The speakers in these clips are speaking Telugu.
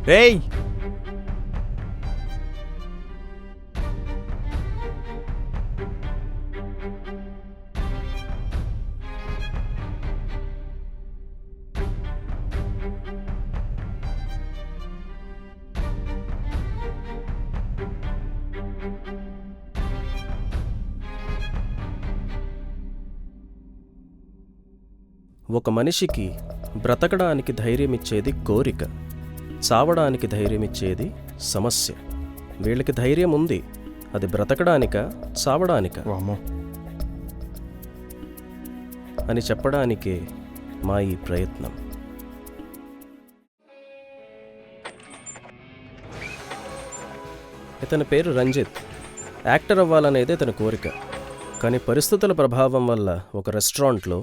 రేయ్ ఒక మనిషికి బ్రతకడానికి ధైర్యమిచ్చేది కోరిక, చావడానికి ధైర్యమిచ్చేది సమస్య. వీళ్ళకి ధైర్యం ఉంది, అది బ్రతకడానికా చావడానికా వామ్మో. అని చెప్పడానికే మా ఈ ప్రయత్నం. ఇతని పేరు రంజిత్. యాక్టర్ అవ్వాలనేది ఇతని కోరిక. కానీ పరిస్థితుల ప్రభావం వల్ల ఒక రెస్టారెంట్లో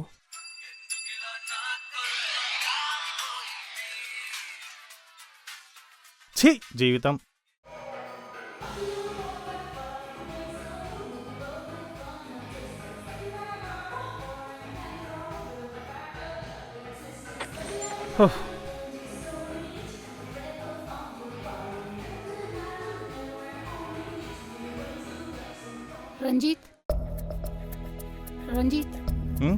ఛీ జీవితం. రంజిత్ రంజిత్ హ్మ్?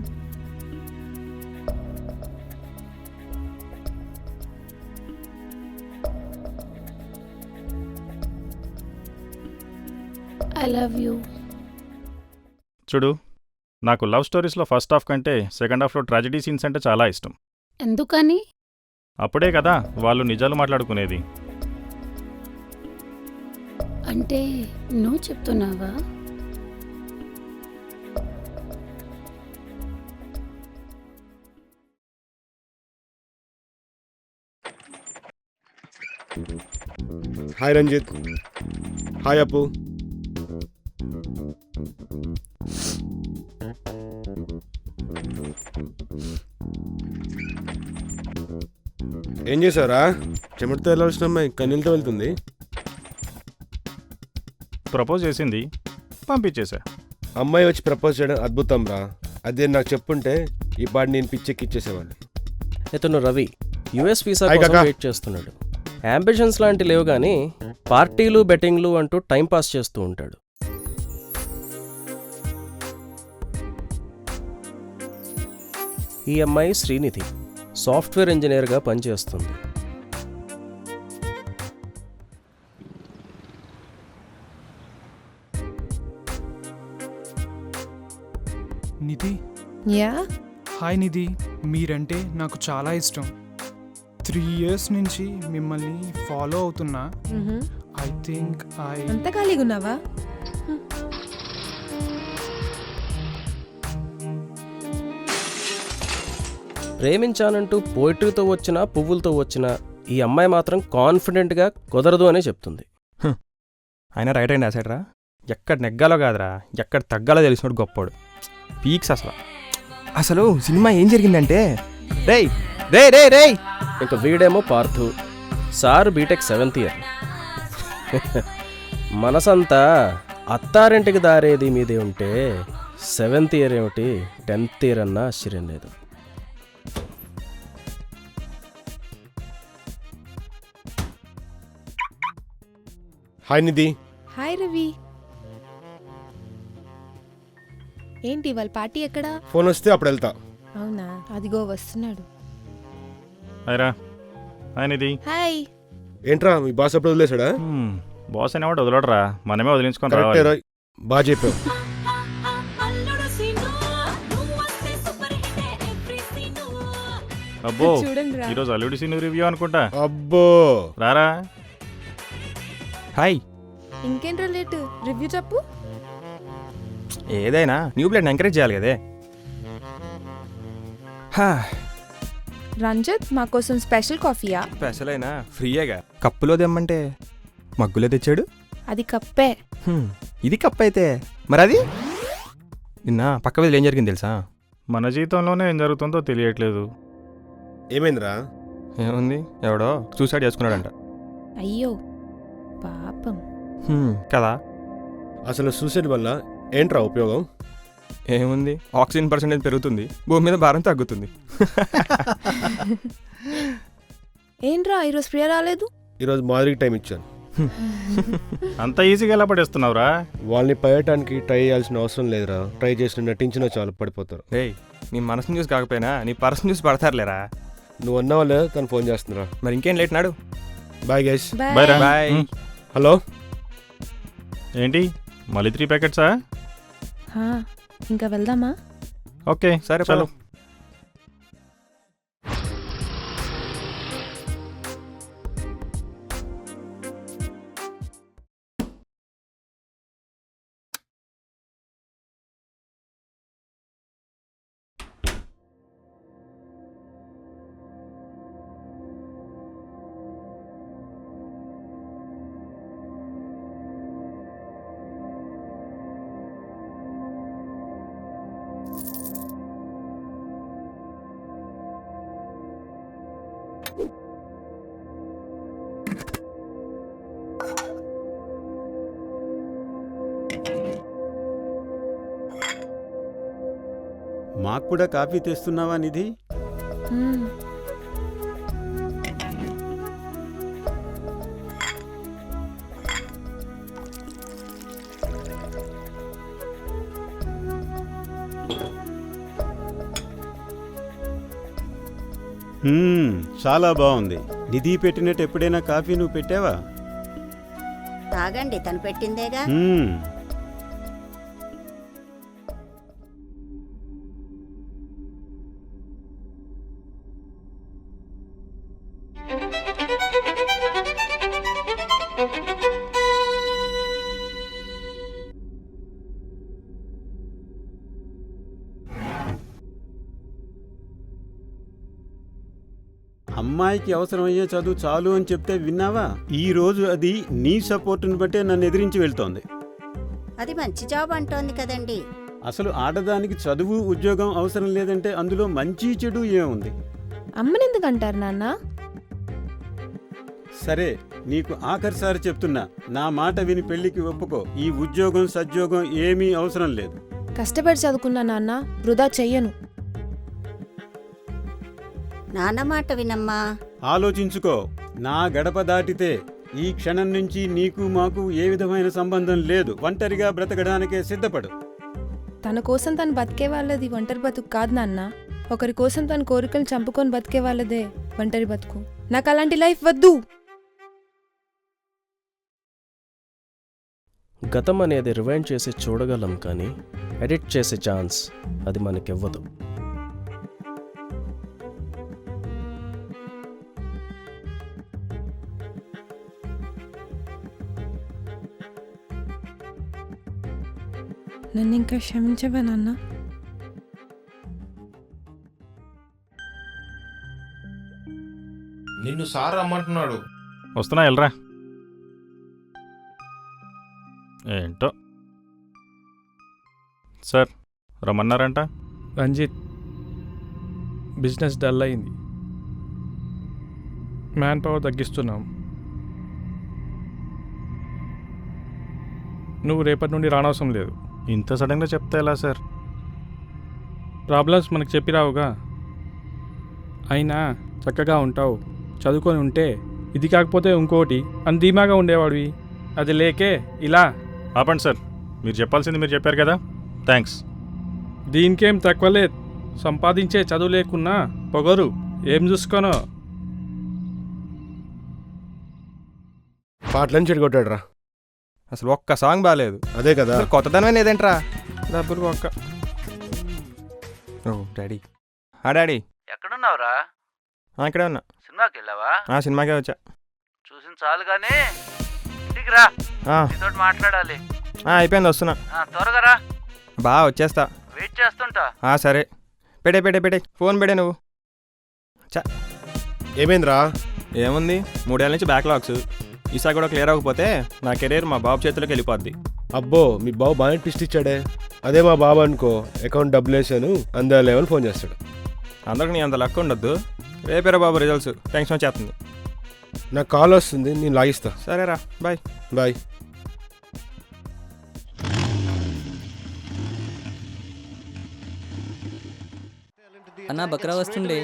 I love you. చూడు, నాకు లవ్ స్టోరీస్లో ఫస్ట్ హాఫ్ కంటే సెకండ్ హాఫ్లో ట్రాజడీ సీన్స్ అంటే చాలా ఇష్టం. ఎందుకని? అప్పుడే కదా వాళ్ళు నిజాలు మాట్లాడుకునేది. అంటే నువ్వు చెప్తున్నావా? హాయ్ రంజిత్. హాయ్ అప్పు. ఏం చేసావురా? చెమటతో వెళ్ళాల్సిన అమ్మాయి కన్నీళ్ళతో వెళ్తుంది. ప్రపోజ్ చేసింది, పంపించేశా. అమ్మాయి వచ్చి ప్రపోజ్ చేయడం అద్భుతం రా. అదే నాకు చెప్పుంటే ఈ పాటి నేను పిచ్చెక్కిచ్చేసేవాడిని. ఇతను రవి యుఎస్ వీసా హాయ్ కోసం కాకా. వెయిట్ చేస్తున్నాడు. అంబిషన్స్ లాంటి లేవు కానీ పార్టీలు బెట్టింగ్లు అంటూ టైంపాస్ చేస్తూ ఉంటాడు. ఈ అమ్మాయి శ్రీనిధి సాఫ్ట్వేర్ ఇంజనీర్గా పనిచేస్తుంది. నిధి. యా హాయ్ నిధి, మీరంటే నాకు చాలా ఇష్టం. 3 years నుంచి మిమ్మల్ని ఫాలో అవుతున్నా. ఐ థింక్ అంత ఖాళీగా ఉన్నావా? ప్రేమించానంటూ పోయిటరీతో వచ్చినా పువ్వులతో వచ్చినా ఈ అమ్మాయి మాత్రం కాన్ఫిడెంట్గా కుదరదు అనే చెప్తుంది. ఆయన రైట్ హ్యాండ్ యాసెడ్ రా. ఎక్కడ నెగ్గాలో కాదురా, ఎక్కడ తగ్గాలో తెలిసినోడు గొప్పోడు. పీక్స్ అసలు సినిమా ఏం జరిగిందంటే రేయ్ రే రే రేయ్ ఇంకా వీడేమో Partha, sir BTech 7th year. మనసంతా అత్తారింటికి దారేది మీదే ఉంటే 7th ఇయర్ ఏమిటి 10th ఇయర్ అన్నా ఆశ్చర్యం లేదు. హాయ్ నిధి. హాయ్ రవి. ఏంటి వాళ్ళ పార్టీ ఎక్కడా? ఫోన్ వస్తే అప్పుడు వెళ్తా. అవునా, అదిగో వస్తున్నాడు. హాయ్ రా. హాయ్ నిధి. హాయ్. ఏంట్రా మీ బాస్ అప్పుడు వదిలేసాడా? బాస్ అనేవాడు వదలడరా, మనమే వదిలించుకొని కరెక్టే రావాలి. రాయ్, బాగా చెప్పావు. అబ్బో, చూడండి రా. ఈరోజు అల్లుడి సీన్ రివ్యూ అనుకుంటా. అబ్బో. రారా. హాయ్. ఇంకేంట్రా లేట్, రివ్యూ చెప్పు. ఏదైనా న్యూ ప్లేట్ని ఎంకరేజ్ చేయాలి కదే. రంజిత్, మా కోసం స్పెషల్ కాఫీయా? స్పెషల్ అయినా ఫ్రీయేగా. కప్పులో తెమ్మంటే మగ్గులో తెచ్చాడు. అది కప్పే. ఇది కప్ అయితే మరి అది నిన్న పక్క వీధిలో ఏం జరిగింది తెలుసా? మన జీవితంలోనే ఏం జరుగుతుందో తెలియట్లేదు. ఏమైందిరా? ఏముంది, ఎవడో సూసైడ్ చేసుకున్నాడంట. అయ్యో పాపం. కదా. అసలు సూసైడ్ వల్ల ఏంట్రా ఉపయోగం? ఏముంది, ఆక్సిజన్ పర్సెంటేజ్ పెరుగుతుంది, భూమి మీద భారం తగ్గుతుంది. ఏంట్రా ఈరోజు ప్రియ రాలేదు? ఈరోజు మాదిరికి టైం ఇచ్చాను. అంత ఈజీగా ఎలా పడేస్తున్నావురా? వాళ్ళని పడటానికి ట్రై చేయాల్సిన అవసరం లేదురా. ట్రై చేసిన నటించినా చాలు పడిపోతారు. రేయ్ నీ మనసుని చూసి కాకపోయినా నీ పర్సన్ చూసి పడతారులేరా. నువ్వు అన్నావా లేదా తను ఫోన్ చేస్తున్నారా? మరి ఇంకేం లేట్ నాడు. Bye guys. బై రా. బాయ్. హలో, ఏంటి మళ్ళీ 3 ప్యాకెట్సా? ఇంకా వెళ్దామా? ఓకే సరే చలో. పద. మాకు కూడా కాఫీ తెస్తున్నావా నిధి? చాలా బాగుంది. నిధి పెట్టినట్టు ఎప్పుడైనా కాఫీ నువ్వు పెట్టావా? తాగండి, తను పెట్టిందేగా. అమ్మాయికి అవసరమయ్యే చదువు చాలు అని చెప్తే విన్నావా? ఈ రోజు అది నీ సపోర్టును బట్టే నన్ను ఎదిరించి వెళ్తోంది. అది మంచి జాబ్ అంటోంది కదండి. అసలు ఆడదానికి చదువు ఉద్యోగం అవసరం లేదంటే అందులో మంచి చెడు ఏముంది? అమ్మనెందుకు అంటారు నాన్న? సరే, నీకు ఆఖరిసారి చెప్తున్నా, నా మాట విని పెళ్లికి ఒప్పుకో. ఈ ఉద్యోగం సద్యోగం ఏమీ అవసరం లేదు. కష్టపడి చదువుకున్నా నాన్న, వృధా చెయ్యను. నాన్న మాట వినమ్మా. ఆలోచించుకో. నా గడప దాటితే ఈ క్షణం నుంచి నీకు మాకు ఏ విధమైన సంబంధం లేదు. ఒంటరిగా బ్రతకడానికే సిద్ధపడు. తన కోసం తను బతికే వాళ్ళది ఒంటరి బతుకు కాదు నాన్న. ఒకరి కోసం తన కోరికలు చంపుకొని బతికే వాళ్ళదే ఒంటరి బతుకు. నాకు అలాంటి లైఫ్ వద్దు. గతం అనేది రివైండ్ చేసి చూడగలం, కానీ ఎడిట్ చేసే ఛాన్స్ అది మనకివ్వదు. నన్ను ఇంకా క్షమించవా నాన్న? నిన్ను సార్ రమ్మంటున్నాడు. వస్తున్నా, వెళ్ళరా. ఏంటో సార్ రమ్మన్నారంట. రంజిత్, బిజినెస్ డల్ అయింది. మ్యాన్ పవర్ తగ్గిస్తున్నాం. నువ్వు రేపటి నుండి రానవసరం లేదు. ఇంత సడన్గా చెప్తే ఎలా సార్? ప్రాబ్లమ్స్ మనకు చెప్పిరావుగా. అయినా చక్కగా ఉంటావు. చదువుకొని ఉంటే ఇది కాకపోతే ఇంకోటి అని ధీమాగా ఉండేవాడివి. అది లేకే ఇలా. ఆపండి సార్, మీరు చెప్పాల్సింది మీరు చెప్పారు కదా. థ్యాంక్స్. దీనికేం తక్కువలే. సంపాదించే చదువు లేకున్నా పొగరు ఏం చూసుకోనో. పాటలని చెడగొట్టాడు రా. అసలు ఒక్క సాంగ్ బాగాలేదు. అదే కదా. అసలు కొత్తదనమే లేదేంట్రా. డబ్బులు ఒక్క. ఓ డాడీ. డాడీ ఎక్కడున్నావురా? ఇక్కడే ఉన్నా. సినిమాకి వెళ్ళావా? సినిమాకే వచ్చా. చూసిన చాలు కానీ ఇంటికి రా, నీతో మాట్లాడాలి. అయిపోయింది, వస్తున్నా. త్వరగా రా. వచ్చేస్తా. వెయిట్ చేస్తుంటా. సరే. పెట్టే ఫోన్ పెడే నువ్వు. ఏమైందిరా? ఏముంది, 3 ఏళ్ళ నుంచి బ్యాక్లాగ్స్. ఈసారి కూడా క్లియర్ అవ్వకపోతే నా కెరీర్ మా బాబు చేతిలోకి వెళ్ళిపోద్ది. అబ్బో, మీ బాబు బాగా ట్విస్ట్ ఇచ్చాడే. అదే మా బాబు అనుకో, అకౌంట్ డబ్బులు వేసాను అందాలేమని ఫోన్ చేస్తాడు. అందరికి నీ అంత లక్ ఉండొద్దు. రేపేరా బాబు రిజల్ట్స్. టెన్షన్ వచ్చేస్తుంది. నాకు కాల్ వస్తుంది, నేను లాగిస్తా. సరేరా, బాయ్. బాయ్. అన్నా బక్రా వస్తుండే.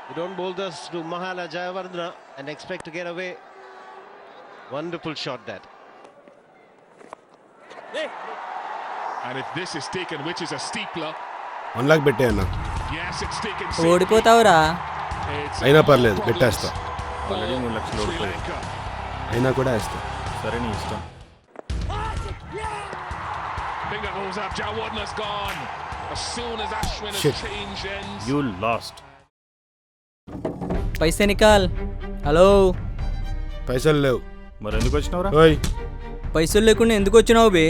You don't bowl this to Mahala Jayawardena and expect to get away. Wonderful shot that. And if this is taken, which is a steepler, 1 lakh పెట్టే అన్న. yes, it's taken. ఓడిపోతావురా. It's అయినా పర్లేదు పెట్టేస్తా. ఆల్రెడీ 3 లక్షలు Sri ఓడిపోయాయి. Lanka. అయినా కూడా వేస్తా. సరే నీ ఇష్టం. Finger goes up, Jayawardena's gone. As soon as Ashwin has Shit. changed ends. You lost. పైసే నికాల్. హలో, పైసలు లేవు. మరి ఎందుకు వచ్చినావురా? ఓయ్ పైసలు లేకుండా ఎందుకు వచ్చినావు బే?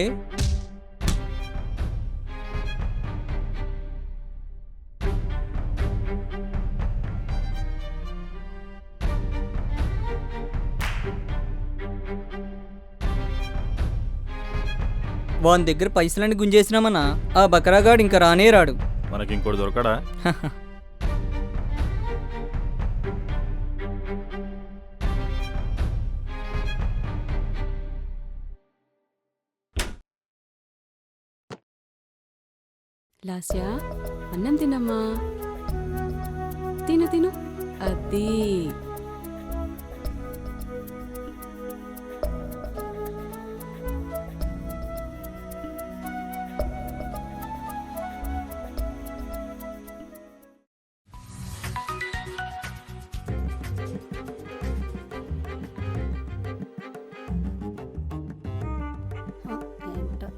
వాని దగ్గర పైసలన్నీ గుంజేసినామన్నా ఆ బకరాగాడు ఇంకా రానే రాడు. మనకి ఇంకోటి దొరకడా? లాస్యా అన్నం తినమ్మా. తిను తిను. అది ఏంటో.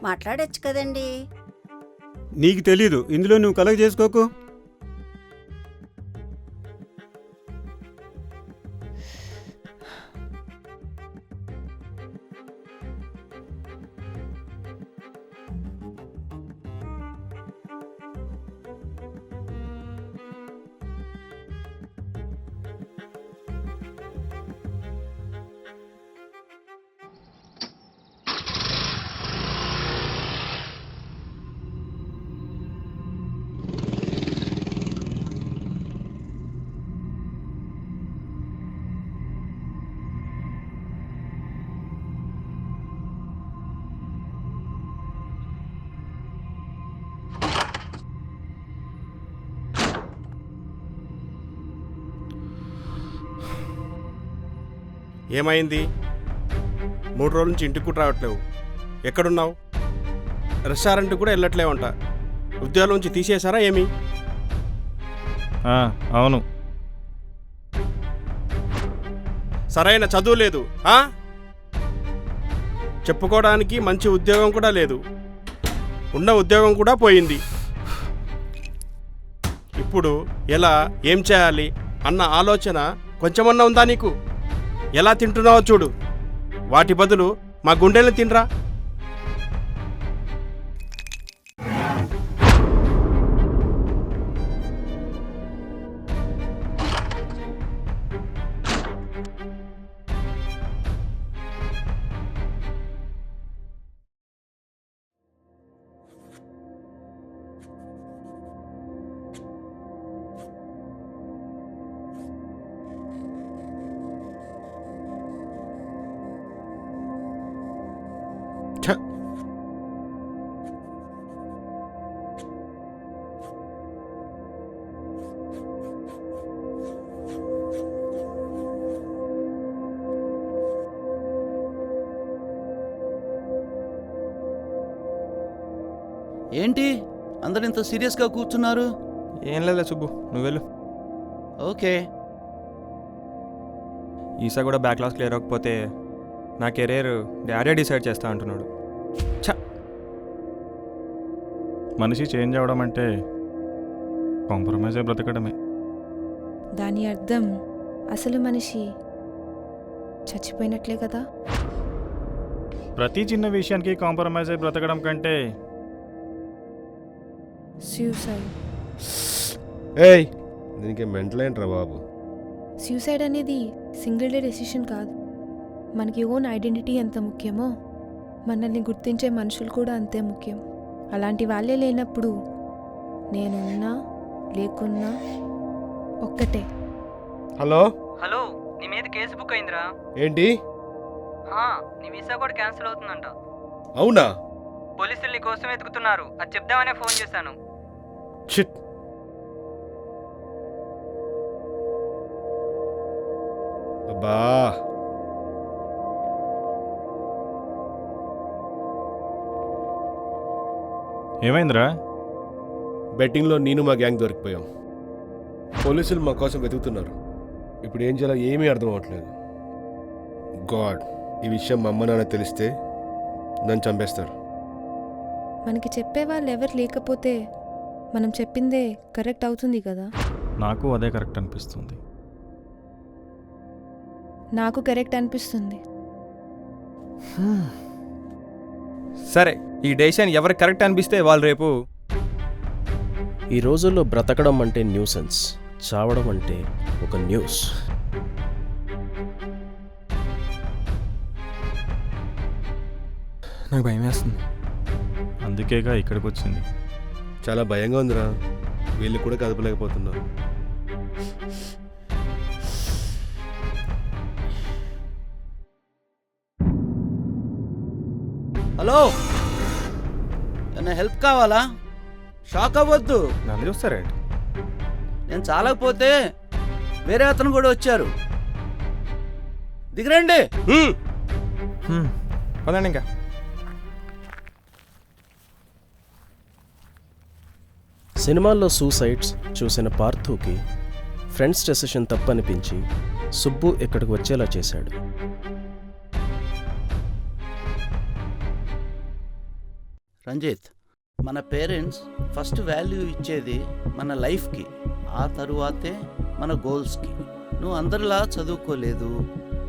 మాట్లాడొచ్చు కదండి. నీకు తెలీదు, ఇందులో నువ్వు కలగ చేసుకోకు. ఏమైంది? 3 రోజుల నుంచి ఇంటికి కూడా రావట్లేవు. ఎక్కడున్నావు? రెస్టారెంట్ కూడా వెళ్ళట్లేవంట. ఉద్యోగం నుంచి తీసేశారా ఏమి? అవును. సరైన చదువు లేదు, చెప్పుకోవడానికి మంచి ఉద్యోగం కూడా లేదు. ఉన్న ఉద్యోగం కూడా పోయింది. ఇప్పుడు ఎలా, ఏం చేయాలి అన్న ఆలోచన కొంచెమన్నా ఉందా నీకు? ఎలా తింటున్నావో చూడు. వాటి బదులు మా గుండెల్ని తినరా. ఏంటి అందరు ఇంత సీరియస్గా కూర్చున్నారు? ఏం లేదా సుబ్బు, నువ్వు వెళ్ళు. ఓకే. ఈసా కూడా బ్యాక్లాస్ క్లియర్ అవ్వకపోతే నా కెరీర్ డాడీ డిసైడ్ చేస్తా అంటున్నాడు. మనిషి చేంజ్ అవ్వడం అంటే కాంప్రమైజ్ అయి బ్రతకడమే. దాని అర్థం అసలు మనిషి చచ్చిపోయినట్లే కదా. ప్రతి చిన్న విషయానికి కాంప్రమైజ్ అయి బ్రతకడం కంటే సూసైడ్. ఏయ్ దీనికి మెంటల్ ఏంట్రా బాబు? సూసైడ్ అనేది సింగిల్ డే డెసిషన్ కాదు. మనకి ఓన్ ఐడెంటిటీ ఎంత ముఖ్యమో మనల్ని గుర్తించే మనుషులు కూడా అంతే ముఖ్యం. అలాంటి వాళ్ళే లేనప్పుడు నేనున్నా లేకున్నా ఒక్కటే. హలో హలో, నీ మీద కేసు బుక్ అయిందిరా. ఏంటి? నీ వీసా కూడా క్యాన్సిల్ అవుతుందంట. అవునా? పోలీసులు నీ కోసం వెతుకుతున్నారు. అది చెప్దామనే ఫోన్ చేశాను. షిట్. అబ్బా, ఏమైందిరా? బెట్టింగ్లో నేను మా గ్యాంగ్ దొరికిపోయాం. పోలీసులు మా కోసం వెతుకుతున్నారు. ఇప్పుడు ఏం చేయాలో ఏమీ అర్థం అవ్వట్లేదు. గాడ్, ఈ విషయం మా అమ్మ నాన్న తెలిస్తే నన్ను చంపేస్తారు. మనకి చెప్పేవాళ్ళు ఎవరు లేకపోతే మనం చెప్పిందే కరెక్ట్ అవుతుంది కదా. నాకు అదే కరెక్ట్ అనిపిస్తుంది. నాకు కరెక్ట్ అనిపిస్తుంది. సరే, ఈ డెసిషన్ ఎవరు కరెక్ట్ అనిపిస్తే వాళ్ళు రేపు. ఈ రోజుల్లో బ్రతకడం అంటే న్యూసెన్స్, చావడం అంటే ఒక న్యూస్. నాకు భయం వేస్తుంది. అందుకేగా ఇక్కడికి వచ్చింది. చాలా భయంగా ఉందిరా. వీళ్ళు కూడా కదపలేకపోతున్నారు. హలో, ఏమైనా హెల్ప్ కావాలా? షాక్ అవ్వద్దు. నన్ను చూస్తారా? నేను చాలకపోతే వేరే అతను కూడా వచ్చారు. దిగరండి. పదండి ఇంకా. సినిమాల్లో సూసైడ్స్ చూసిన పార్థుకి ఫ్రెండ్స్ డెసిషన్ తప్పనిపించి సుబ్బు ఇక్కడికి వచ్చేలా చేశాడు. రంజిత్, మన పేరెంట్స్ ఫస్ట్ వాల్యూ ఇచ్చేది మన లైఫ్కి, ఆ తరువాతే మన గోల్స్కి. నువ్వు అందరిలా చదువుకోలేదు,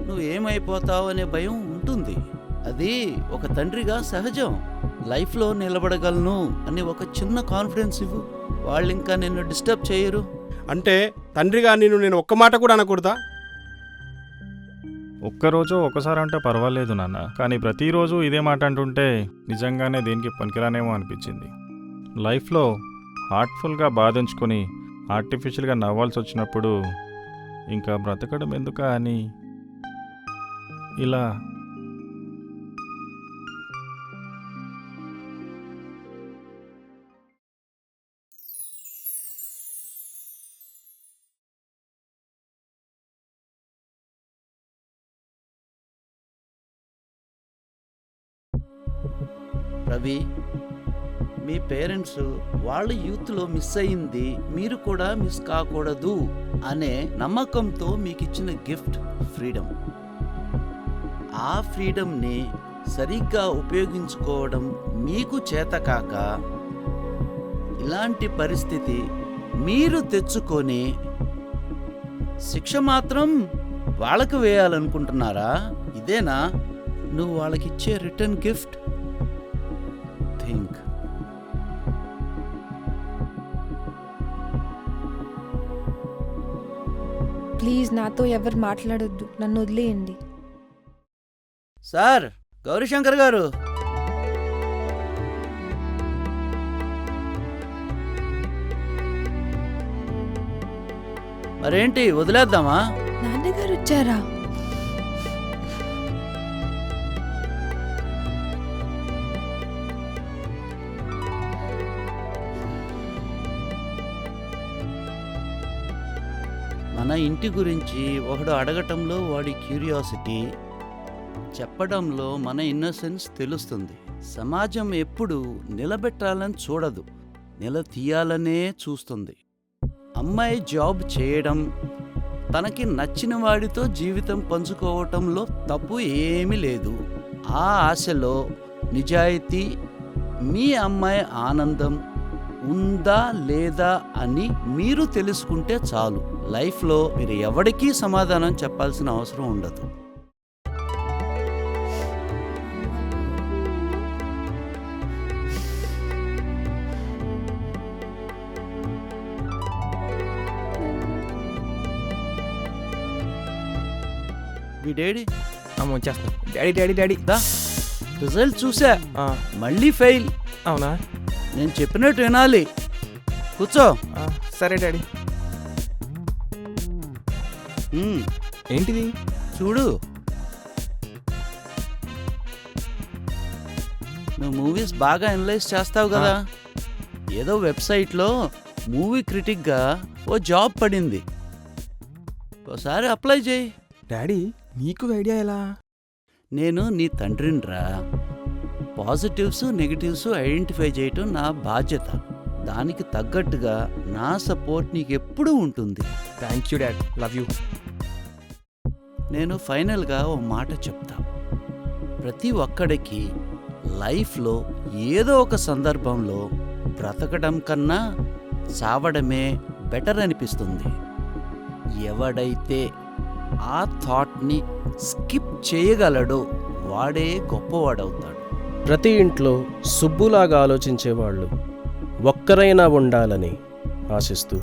నువ్వు ఏమైపోతావు అనే భయం ఉంటుంది. అది ఒక తండ్రిగా సహజం. లైఫ్లో నిలబడగలను అని ఒక చిన్న కాన్ఫిడెన్స్ ఇవ్వు. వాళ్ళు ఇంకా నిన్ను డిస్టర్బ్ చేయరు. అంటే తండ్రిగా నేను ఒక్క మాట కూడా అనకూడదా? ఒక్కరోజు ఒకసారి అంటే పర్వాలేదు నాన్న, కానీ ప్రతిరోజు ఇదే మాట అంటుంటే నిజంగానే దేనికి పనికిరానేమో అనిపించింది. లైఫ్లో హార్ట్ఫుల్గా బాధించుకొని ఆర్టిఫిషియల్గా నవ్వాల్సి వచ్చినప్పుడు ఇంకా బ్రతకడం ఎందుకా అని ఇలా. రవి, మీ పేరెంట్స్ వాళ్ళ యూత్లో మిస్ అయింది మీరు కూడా మిస్ కాకూడదు అనే నమ్మకంతో మీకు ఇచ్చిన గిఫ్ట్ ఫ్రీడమ్. ఆ ఫ్రీడమ్ని సరిగ్గా ఉపయోగించుకోవడం మీకు చేతకాక ఇలాంటి పరిస్థితి మీరు తెచ్చుకొని శిక్ష మాత్రం వాళ్ళకు వేయాలనుకుంటున్నారా? ఇదేనా నువ్వు వాళ్ళకిచ్చే రిటర్న్ గిఫ్ట్? థింక్. ప్లీజ్ నాతో ఎవరు మాట్లాడొద్దు, నన్ను వదిలేయండి. సార్, గౌరీశంకర్ గారు. మరేంటి, వదిలేద్దామా? నాన్నగారు వచ్చారా? మన ఇంటి గురించి ఒకడు అడగటంలో వాడి క్యూరియాసిటీ, చెప్పడంలో మన ఇన్నోసెన్స్ తెలుస్తుంది. సమాజం ఎప్పుడు నిలబెట్టాలని చూడదు, నిలతీయాలనే చూస్తుంది. అమ్మాయి జాబ్ చేయడం, తనకి నచ్చిన వాడితో జీవితం పంచుకోవటంలో తప్పు ఏమీ లేదు. ఆ ఆశలో నిజాయితీ, మీ అమ్మాయి ఆనందం ఉందా లేదా అని మీరు తెలుసుకుంటే చాలు. లైఫ్లో మీరు ఎవరికీ సమాధానం చెప్పాల్సిన అవసరం ఉండదు. మీ డాడీ వచ్చేస్తాను. డాడీ డాడీ డాడీ దా, రిజల్ట్ చూసా, మళ్ళీ ఫెయిల్. అవునా? నేను చెప్పినట్టు వినాలి. కూర్చో. సరే డాడీ. ఏంటిది? చూడు, నువ్వు మూవీస్ బాగా అనలైజ్ చేస్తావు కదా. ఏదో వెబ్సైట్లో మూవీ క్రిటిక్గా ఓ జాబ్ పడింది, ఓసారి అప్లై చేయి. డాడీ నీకు ఐడియా ఎలా? నేను నీ తండ్రినిరా. పాజిటివ్స్ నెగిటివ్స్ ఐడెంటిఫై చేయటం నా బాధ్యత. దానికి తగ్గట్టుగా నా సపోర్ట్ నీకు ఎప్పుడూ ఉంటుంది. Thank you dad, love you. నేను ఫైనల్గా ఓ మాట చెప్తా. ప్రతి ఒక్కడికి లైఫ్లో ఏదో ఒక సందర్భంలో బ్రతకడం కన్నా చావడమే బెటర్ అనిపిస్తుంది. ఎవడైతే ఆ థాట్ని స్కిప్ చేయగలడో వాడే గొప్పవాడవుతాడు. ప్రతి ఇంట్లో సుబ్బులాగా ఆలోచించేవాళ్ళు ఒక్కరైనా ఉండాలని ఆశిస్తూ